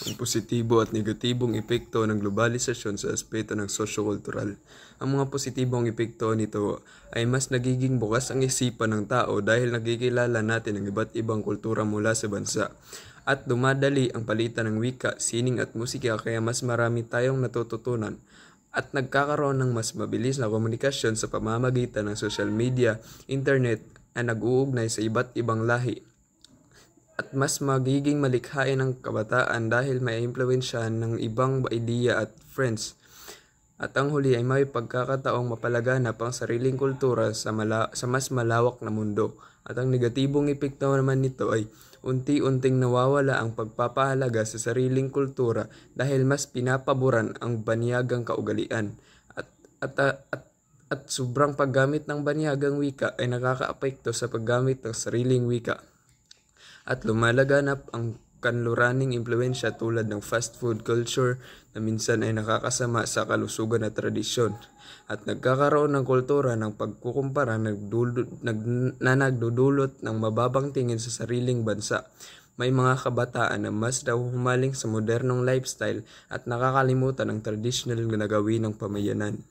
Ang positibo at negatibong epekto ng globalisasyon sa aspeto ng sosyo-kultural. Ang mga positibong epekto nito ay mas nagiging bukas ang isipan ng tao dahil nakikilala natin ang iba't ibang kultura mula sa bansa. At dumadali ang palitan ng wika, sining at musika kaya mas marami tayong natututunan. At nagkakaroon ng mas mabilis na komunikasyon sa pamamagitan ng social media, internet, na nag-uugnay sa iba't ibang lahi. At mas magiging malikhain ng kabataan dahil may impluwensyahan ng ibang ideya at friends. At ang huli ay may pagkakataong mapalaganap ang sariling kultura sa mas malawak na mundo. At ang negatibong epekto naman nito ay unti-unting nawawala ang pagpapahalaga sa sariling kultura dahil mas pinapaboran ang banyagang kaugalian. At, at, at, at sobrang paggamit ng banyagang wika ay nakakaapekto sa paggamit ng sariling wika. At lumalaganap ang kanluraning impluensya tulad ng fast food culture na minsan ay nakakasama sa kalusugan at tradisyon. At nagkakaroon ng kultura ng pagkukumpara na nagdudulot ng mababang tingin sa sariling bansa. May mga kabataan na mas daw humaling sa modernong lifestyle at nakakalimutan ang traditional na gawin ng pamayanan.